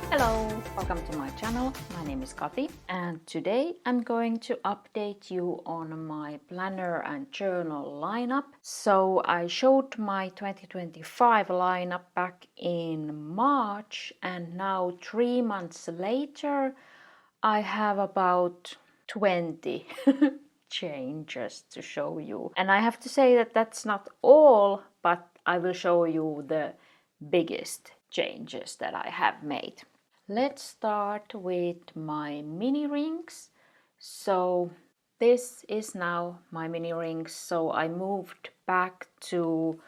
Hello, welcome to my channel. My name is Kati and today I'm going to update you on my planner and journal lineup. So I showed my 2025 lineup back in March and now 3 months later I have about 20 changes to show you. And I have to say that that's not all, but I will show you the biggest changes that I have made. Let's start with my mini rings. So this is now my mini rings. So I moved back to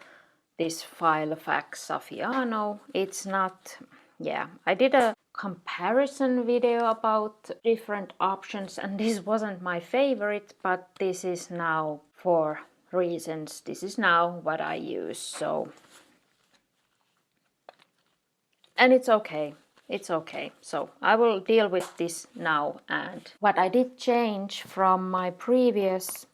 this Filofax Saffiano. It's not, I did a comparison video about different options and this wasn't my favorite, but this is now for reasons. This is now what I use. So, and it's okay. It's okay. So I will deal with this now. And what I did change from my previous,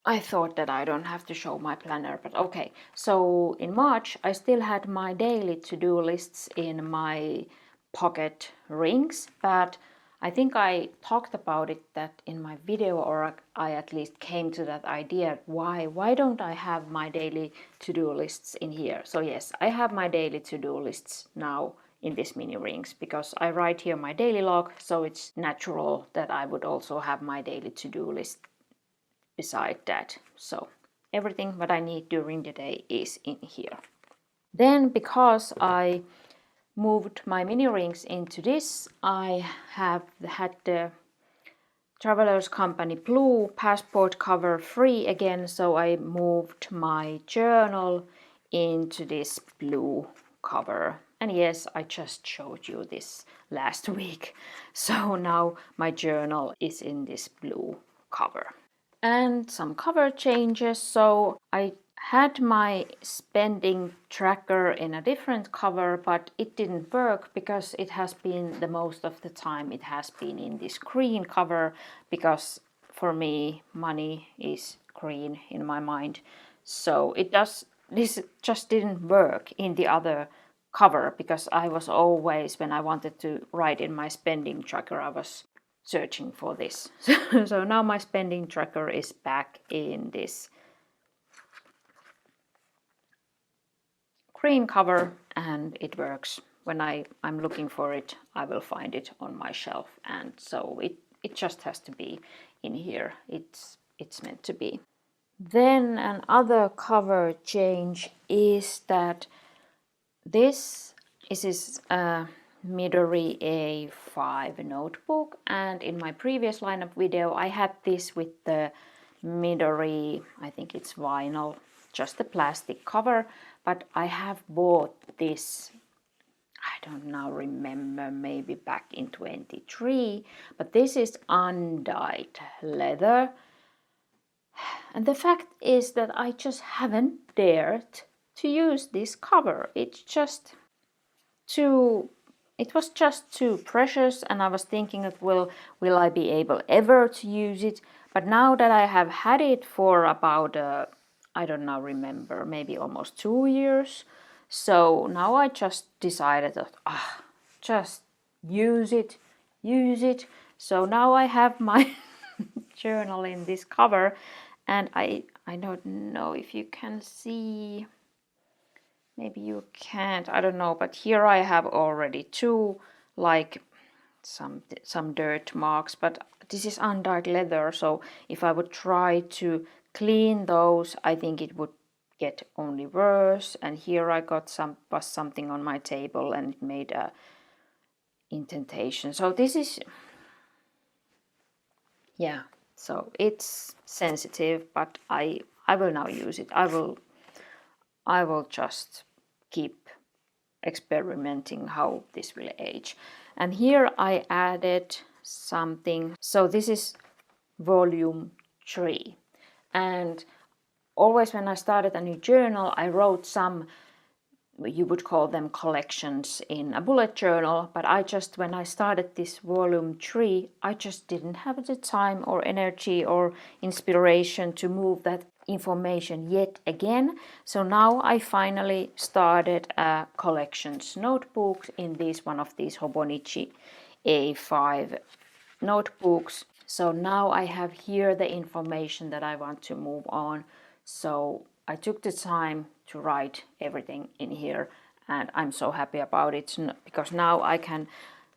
I thought that I don't have to show my planner, but okay. So in March, I still had my daily to-do lists in my pocket rings, but I think I talked about it that in my video, or I at least came to that idea, why don't I have my daily to-do lists in here? So yes, I have my daily to-do lists now in this mini rings because I write here my daily log, so it's natural that I would also have my daily to-do list beside that. So everything what I need during the day is in here. Then because I moved my mini rings into this, I have had the Travelers Company Blue passport cover free again, so I moved my journal into this blue cover. And yes, I just showed you this last week. So now my journal is in this blue cover. And some cover changes. So I had my spending tracker in a different cover, but it didn't work because it has been the most of the time it has been in this green cover, because for me money is green in my mind. So this just didn't work in the other cover, because I was always, when I wanted to write in my spending tracker, I was searching for this. So now my spending tracker is back in this green cover and it works. When I'm looking for it, I will find it on my shelf, and so it just has to be in here. It's meant to be. Then another cover change is that this is a Midori A5 notebook, and in my previous lineup video I had this with the Midori, I think it's vinyl, just the plastic cover, but I have bought this, I don't now remember, maybe back in 23, but this is undyed leather. And the fact is that I just haven't dared to use this cover. It was just too precious, and I was thinking that will I be able ever to use it? But now that I have had it for about I don't now remember, maybe almost 2 years, so now I just decided that just use it. So now I have my journal in this cover, and I don't know if you can see. Maybe you can't, I don't know, but here I have already two, like some dirt marks, but this is undyed leather, so if I would try to clean those, I think it would get only worse. And here I got something on my table and it made a indentation. So this is, so it's sensitive, but I will now use it. I will just keep experimenting how this will age. And here I added something. So this is volume 3. And always when I started a new journal, I wrote some, you would call them collections, in a bullet journal, but when I started this volume 3, I just didn't have the time or energy or inspiration to move that information yet again. So now I finally started a collections notebooks in this one of these Hobonichi A5 notebooks. So now I have here the information that I want to move on. So I took the time to write everything in here, and I'm so happy about it because now I can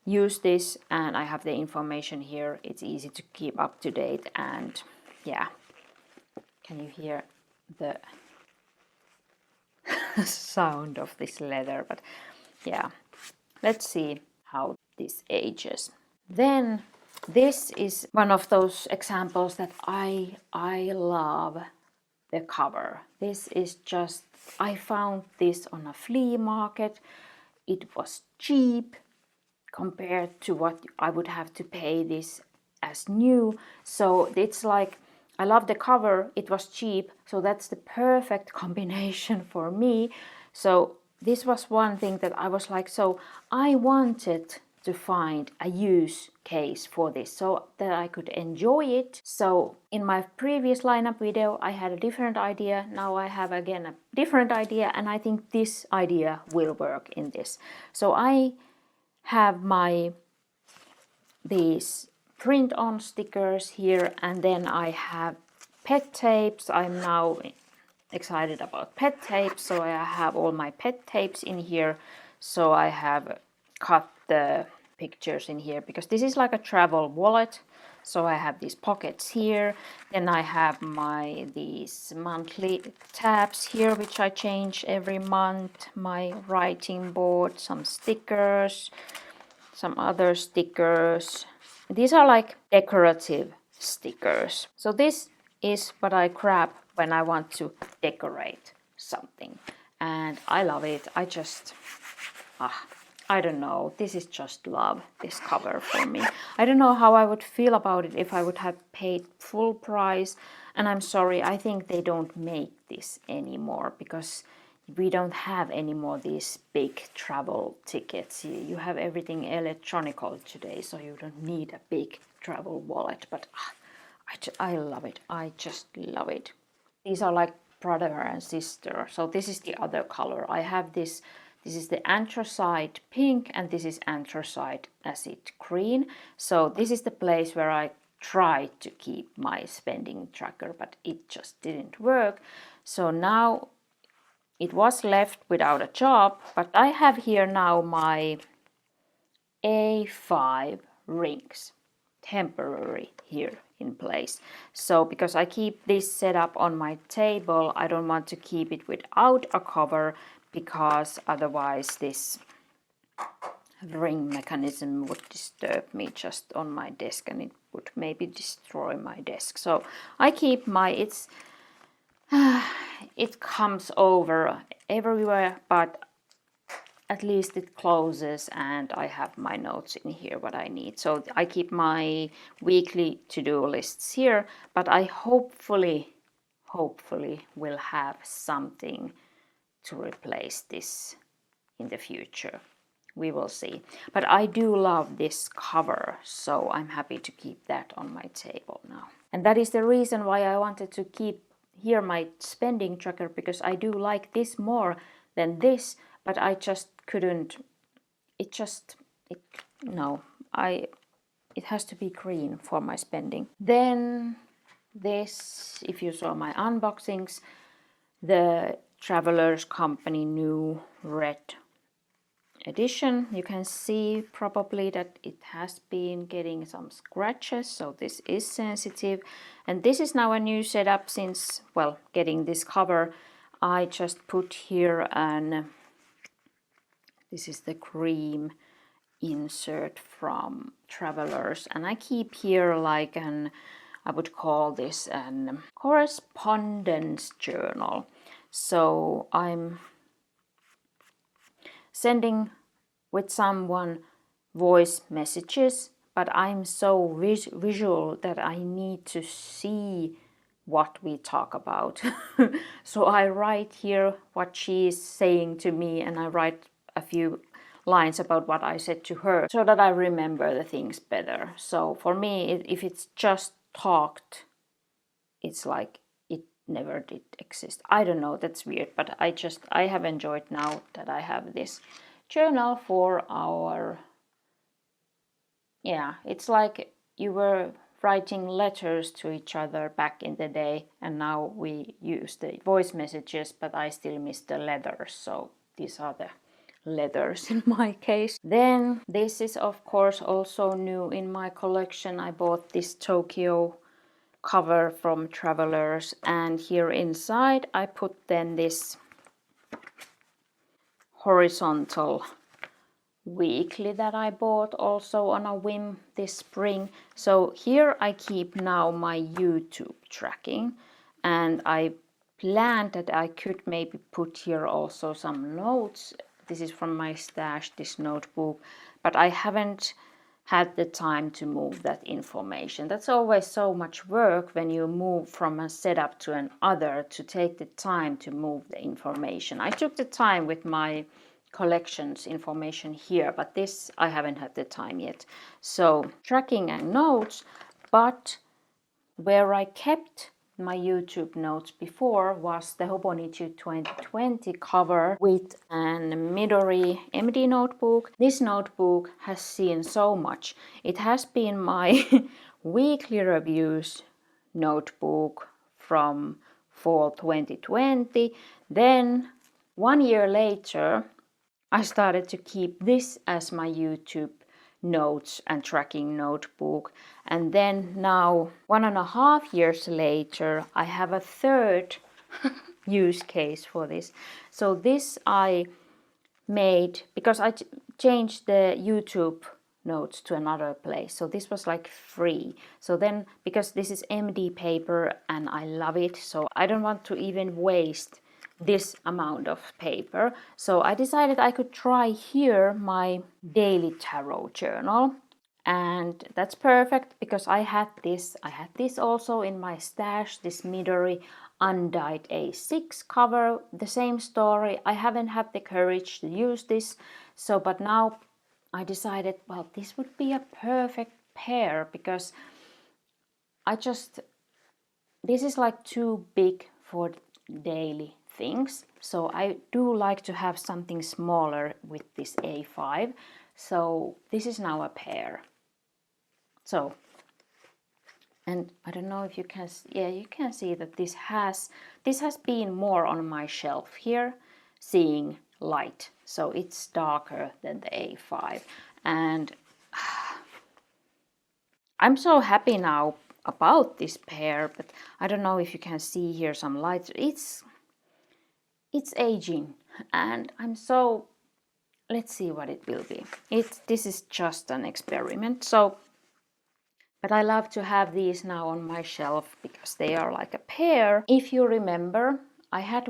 use this and I have the information here. It's easy to keep up to date, and yeah, can you hear the sound of this leather? But yeah, let's see how this ages. Then this is one of those examples that I love the cover. This is just, I found this on a flea market. It was cheap compared to what I would have to pay this as new. So it's like, I love the cover, it was cheap, so that's the perfect combination for me. So this was one thing that I was like, so I wanted to find a use case for this so that I could enjoy it. So in my previous lineup video I had a different idea, now I have again a different idea, and I think this idea will work in this. So I have these print on stickers here, and then I have pet tapes. I'm now excited about pet tapes, so I have all my pet tapes in here. So I have cut the pictures in here because this is like a travel wallet. So I have these pockets here. Then I have these monthly tabs here, which I change every month. My writing board, some stickers, some other stickers. These are like decorative stickers. So this is what I grab when I want to decorate something. And I love it. I don't know. This is just love, this cover for me. I don't know how I would feel about it if I would have paid full price. And I'm sorry, I think they don't make this anymore because we don't have any more these big travel tickets. You have everything electronical today, so you don't need a big travel wallet. But I love it. I just love it. These are like brother and sister. So this is the other color. I have this. This is the anthracite pink, and this is anthracite acid green. So this is the place where I tried to keep my spending tracker, but it just didn't work. So now it was left without a job, but I have here now my A5 rings, temporary here in place. So because I keep this set up on my table, I don't want to keep it without a cover because otherwise this ring mechanism would disturb me just on my desk and it would maybe destroy my desk. So I keep it comes over everywhere, but at least it closes and I have my notes in here what I need. So I keep my weekly to-do lists here, but I hopefully will have something to replace this in the future. We will see. But I do love this cover, so I'm happy to keep that on my table now. And that is the reason why I wanted to keep here my spending tracker, because I do like this more than this, but I just couldn't. It has to be green for my spending. Then this, if you saw my unboxings, the Travelers Company new red edition. You can see probably that it has been getting some scratches, so this is sensitive. And this is now a new setup since, well, getting this cover. I just put here this is the cream insert from Travelers, and I keep here like I would call this an correspondence journal. So I'm sending with someone voice messages, but I'm so visual that I need to see what we talk about. So I write here what she is saying to me, and I write a few lines about what I said to her so that I remember the things better. So for me, if it's just talked, it's like it never did exist. I don't know, that's weird, but I have enjoyed now that I have this journal for our, yeah, it's like you were writing letters to each other back in the day, and now we use the voice messages, but I still miss the letters, so these are the letters in my case. Then this is of course also new in my collection. I bought this Tokyo cover from Travelers, and here inside I put then this horizontal weekly that I bought also on a whim this spring. So here I keep now my YouTube tracking, and I planned that I could maybe put here also some notes. This is from my stash, this notebook, but I haven't had the time to move that information. That's always so much work when you move from a setup to another, to take the time to move the information. I took the time with my collections information here, but this I haven't had the time yet. So tracking and notes, but where I kept my YouTube notes before was the Hobonichi 2020 cover with an Midori MD notebook. This notebook has seen so much. It has been my weekly reviews notebook from fall 2020. Then 1 year later, I started to keep this as my YouTube notes and tracking notebook, and then now 1.5 years later I have a third use case for this. So this I made because I changed the YouTube notes to another place, so this was like free. So then, because this is MD paper and I love it, so I don't want to even waste this amount of paper, so I decided I could try here my daily tarot journal, and that's perfect because I had this also in my stash, this Midori undyed A6 cover, the same story. I haven't had the courage to use this, so but now I decided, well, this would be a perfect pair because this is like too big for daily things. So I do like to have something smaller with this A5. So this is now a pair. So, and I don't know if you can, yeah, you can see that this has been more on my shelf here, seeing light. So it's darker than the A5. And I'm so happy now about this pair, but I don't know if you can see here some light. It's aging, and let's see what it will be. This is just an experiment. So, but I love to have these now on my shelf because they are like a pair. If you remember, I had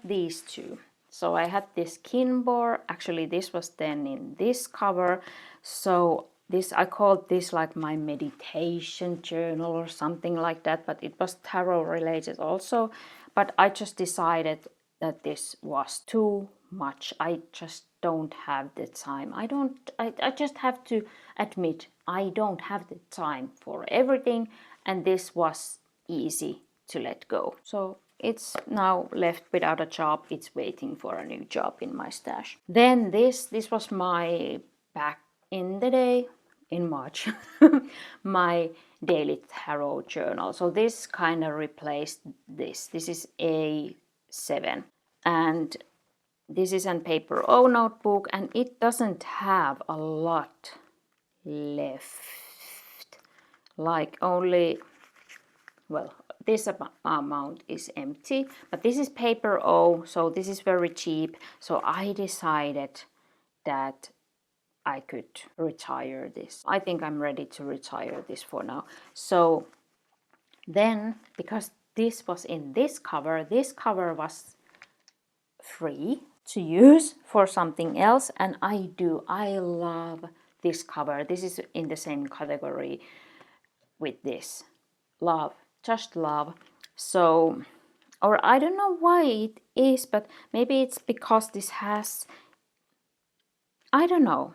these two. So I had this Kinbor, actually this was then in this cover. So I called this like my meditation journal or something like that, but it was tarot related also. But I just decided that this was too much. I just don't have the time. I just have to admit, I don't have the time for everything, and this was easy to let go. So it's now left without a job. It's waiting for a new job in my stash. Then this was my, back in the day, in March, my daily tarot journal. So this kind of replaced this. This is A7, and this is a paper O notebook, and it doesn't have a lot left, like only, well, this amount is empty, but this is paper O, so this is very cheap. So I decided that I could retire this. I think I'm ready to retire this for now. So then, because this was in this cover was free to use for something else, and I love this cover. This is in the same category with this. Love, just love. So, or I don't know why it is, but maybe it's because this has, I don't know.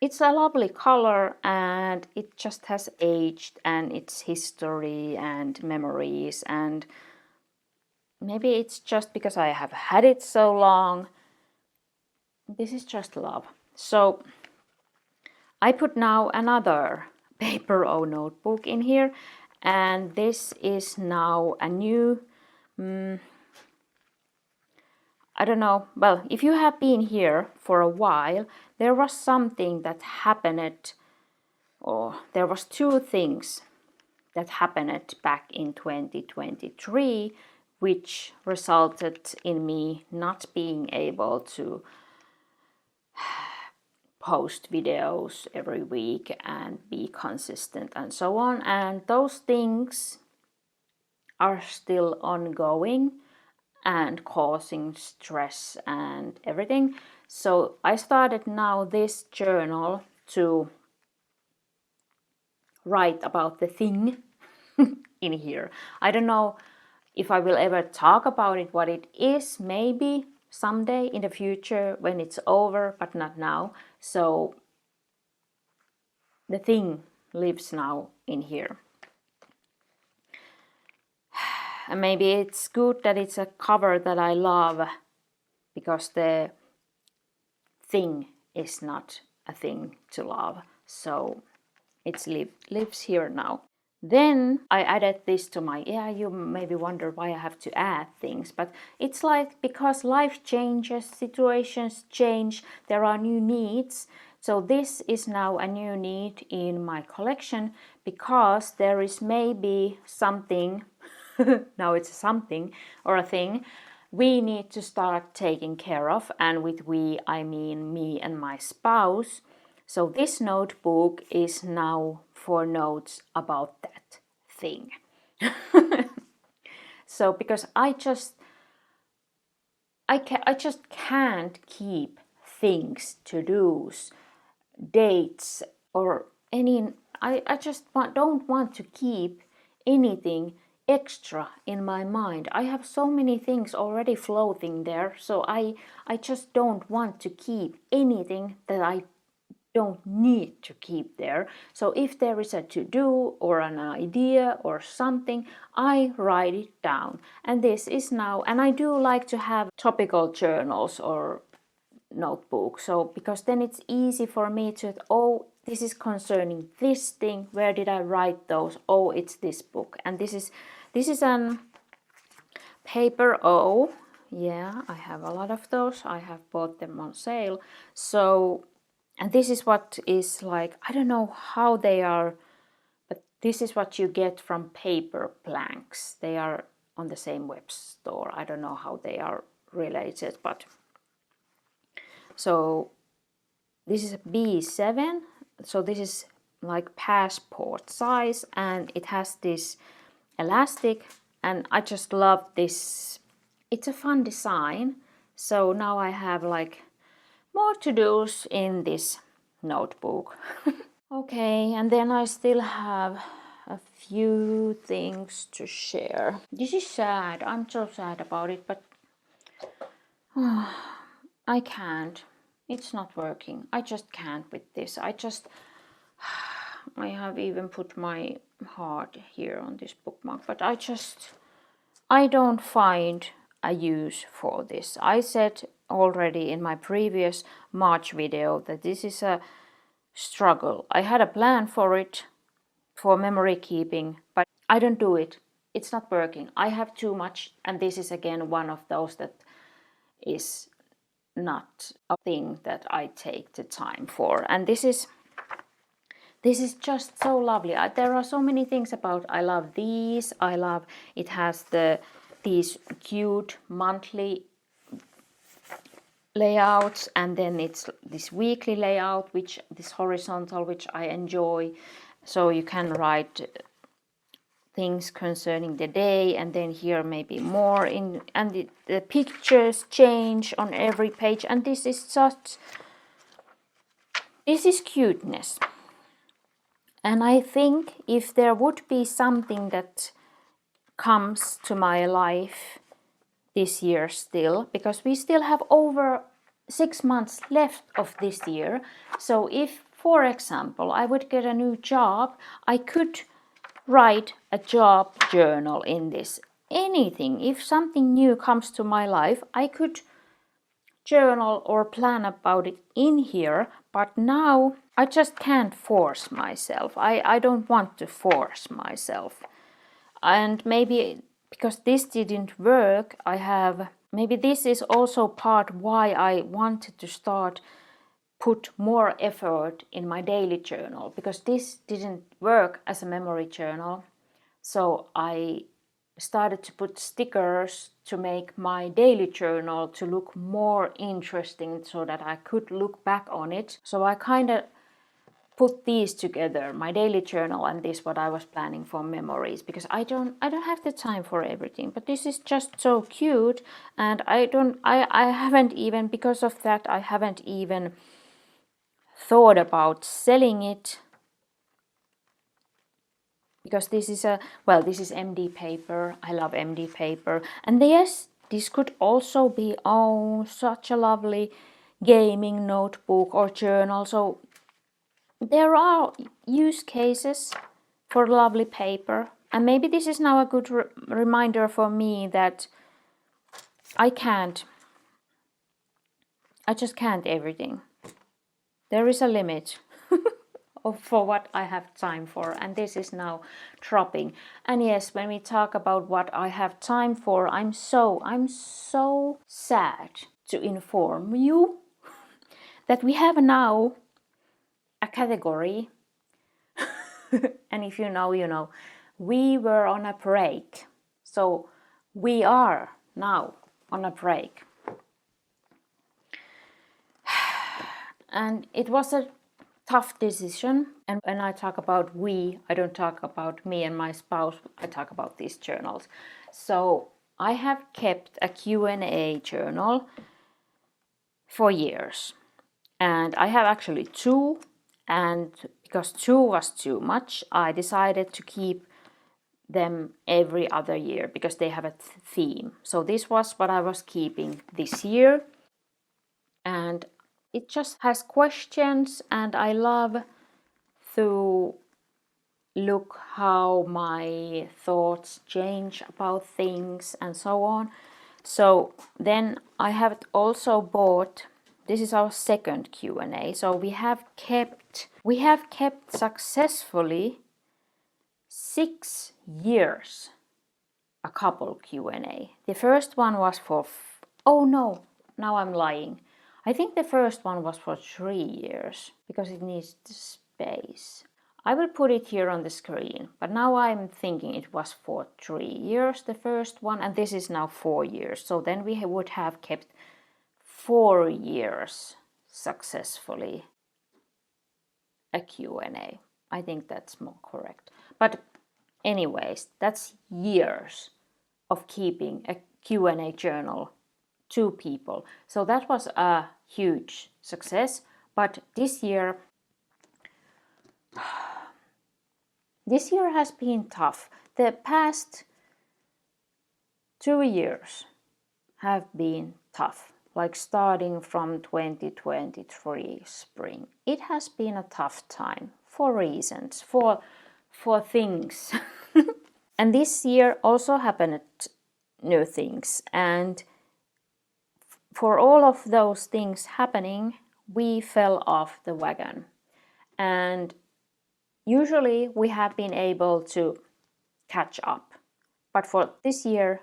it's a lovely color, and it just has aged, and its history and memories, and maybe it's just because I have had it so long. This is just love. So I put now another paper or notebook in here, and this is now a new, I don't know, well, if you have been here for a while, there was something that happened, or there was two things that happened back in 2023, which resulted in me not being able to post videos every week and be consistent and so on. And those things are still ongoing and causing stress and everything. So I started now this journal to write about the thing in here. I don't know if I will ever talk about it, what it is, maybe someday in the future when it's over, but not now. So the thing lives now in here. And maybe it's good that it's a cover that I love, because the thing is not a thing to love. So it lives here now. Then I added this to my, you maybe wonder why I have to add things, but it's like because life changes, situations change, there are new needs. So this is now a new need in my collection, because there is maybe something, now it's something or a thing, we need to start taking care of, and with we I mean me and my spouse. So this notebook is now for notes about that thing. So because I just can't keep things, to-dos, dates, or any, I just don't want to keep anything extra in my mind. I have so many things already floating there, so I just don't want to keep anything that I don't need to keep there. So if there is a to-do or an idea or something, I write it down. And this is now, and I do like to have topical journals or notebooks, so because then it's easy for me to, oh, this is concerning this thing, where did I write those? Oh, it's this book. And this is an paper O. Yeah, I have a lot of those. I have bought them on sale. So, and this is what is like, I don't know how they are, but this is what you get from paper planks. They are on the same web store. I don't know how they are related, but so this is a B7. So this is like passport size, and it has this elastic, and I just love this. It's a fun design. So now I have like more to-dos in this notebook. Okay, and then I still have a few things to share. This is sad. I'm so sad about it, but I can't. It's not working. I just can't with this. I have even put my heart here on this bookmark, but I don't find a use for this. I said already in my previous March video that this is a struggle. I had a plan for it, for memory keeping, but I don't do it. It's not working. I have too much, and this is again one of those that is not a thing that I take the time for. And this is just so lovely. There are so many things about. I love these. I love it has these cute monthly layouts, and then it's this weekly layout, which this horizontal, which I enjoy. So you can write things concerning the day, and then here maybe more in, and the pictures change on every page, and this is cuteness. And I think if there would be something that comes to my life this year still, because we still have over 6 months left of this year, so if For example, I would get a new job, I could write a job journal in this. Anything, if something new comes to my life, I could journal or plan about it in here, but now I just can't force myself. I don't want to force myself. And maybe because this didn't work, maybe this is also part why I wanted to start put more effort in my daily journal, because this didn't work as a memory journal. So I started to put stickers to make my daily journal to look more interesting so that I could look back on it. So I kind of put these together, my daily journal and this what I was planning for memories, because I don't have the time for everything. But this is just so cute, and I haven't even, because of that, I haven't even thought about selling it, because this is MD paper. I love MD paper. And yes, this could also be such a lovely gaming notebook or journal. So there are use cases for lovely paper. And maybe this is now a good reminder for me that I just can't everything. There is a limit for what I have time for, and this is now dropping. And yes, when we talk about what I have time for, I'm so sad to inform you that we have now a category and if you know, you know, we were on a break, so we are now on a break. And it was a tough decision. And when I talk about we, I don't talk about me and my spouse, I talk about these journals. So I have kept a Q&A journal for years. And I have actually 2, and because 2 was too much, I decided to keep them every other year because they have a theme. So this was what I was keeping this year. And it just has questions, and I love to look how my thoughts change about things and so on. So then I have also bought, this is our second Q&A. So we have kept successfully 6 years a couple Q&A. The first one was for oh no, now I'm lying. I think the first one was for 3 years because it needs the space. I will put it here on the screen, but now I'm thinking it was for 3 years, the first one, and this is now 4 years. So then we would have kept 4 years successfully a Q&A. I think that's more correct. But anyways, that's years of keeping a Q&A journal, 2 people. So that was a huge success. But this year has been tough. The past 2 years have been tough, like starting from 2023 spring. It has been a tough time for reasons, for things. And this year also happened new things, and for all of those things happening, we fell off the wagon. And usually we have been able to catch up, but for this year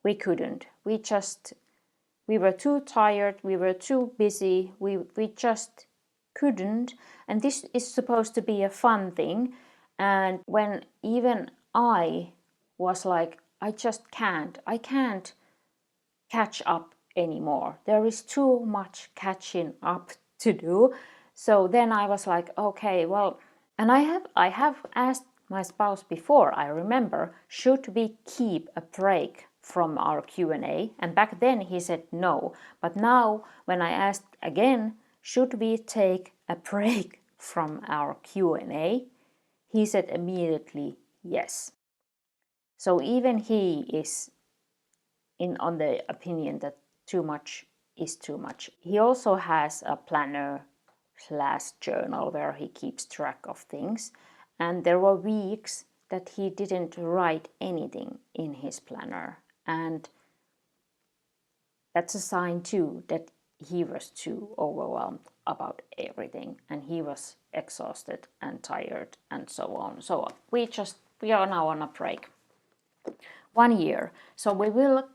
we couldn't. We were too tired, we were too busy, we just couldn't. And this is supposed to be a fun thing, and when even I was like, I can't catch up anymore. There is too much catching up to do. So then I was like, okay, well, and I have asked my spouse before, I remember, should we keep a break from our Q&A? And back then he said no. But now when I asked again, should we take a break from our Q&A? He said immediately yes. So even he is on the opinion that too much is too much. He also has a planner slash journal where he keeps track of things. And there were weeks that he didn't write anything in his planner. And that's a sign too that he was too overwhelmed about everything and he was exhausted and tired and so on. So we are now on a break. 1 year. So we will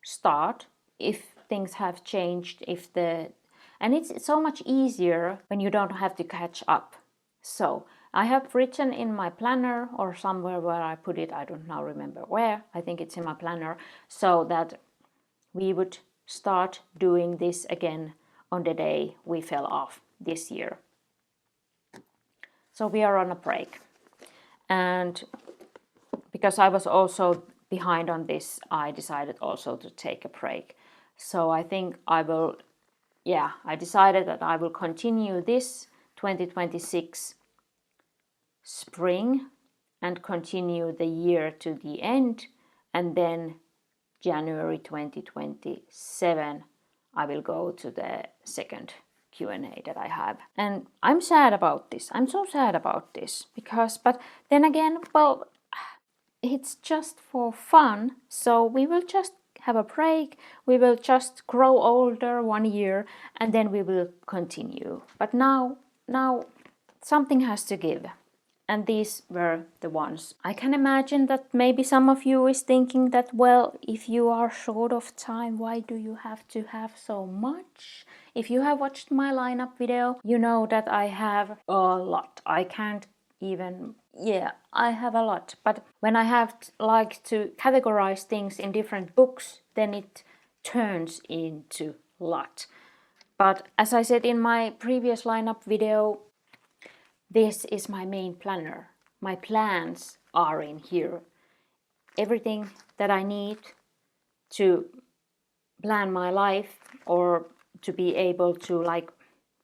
start if things have changed, and it's so much easier when you don't have to catch up. So I have written in my planner or somewhere where I put it, I don't now remember where, I think it's in my planner, so that we would start doing this again on the day we fell off this year. So we are on a break. And because I was also behind on this, I decided also to take a break. So I think I decided that I will continue this 2026 spring and continue the year to the end, and then January 2027 I will go to the second Q&A that I have. And I'm sad about this. I'm so sad about this but then again, well, it's just for fun, so we will just have a break, we will just grow older 1 year, and then we will continue. But now something has to give, and these were the ones. I can imagine that maybe some of you is thinking that, well, if you are short of time, why do you have to have so much? If you have watched my lineup video, you know that I have a lot. I can't even, I have a lot. But when I have like to categorize things in different books, then it turns into a lot. But as I said in my previous lineup video, this is my main planner. My plans are in here. Everything that I need to plan my life, or to be able to like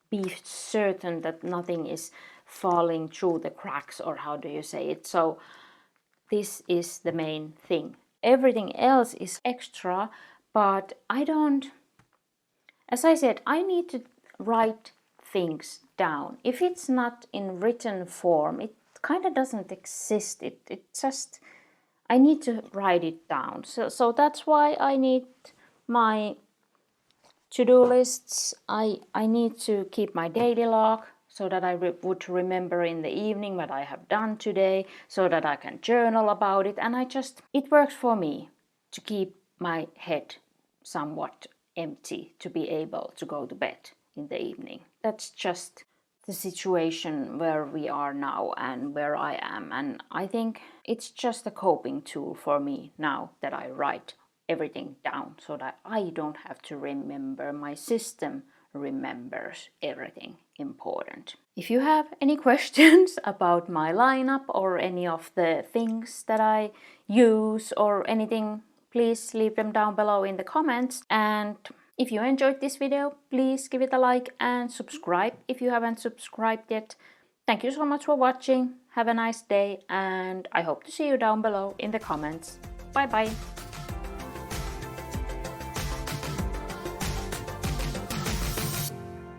be certain that nothing is falling through the cracks, or how do you say it? So this is the main thing. Everything else is extra, but as I said, I need to write things down. If it's not in written form, it kind of doesn't exist. It just, I need to write it down. So that's why I need my to-do lists. I need to keep my daily log so that I would remember in the evening what I have done today, so that I can journal about it. And it works for me to keep my head somewhat empty, to be able to go to bed in the evening. That's just the situation where we are now and where I am. And I think it's just a coping tool for me now that I write everything down, so that I don't have to remember. My system remembers everything important. If you have any questions about my lineup or any of the things that I use or anything, please leave them down below in the comments. And if you enjoyed this video, please give it a like and subscribe if you haven't subscribed yet. Thank you so much for watching. Have a nice day, and I hope to see you down below in the comments. Bye bye.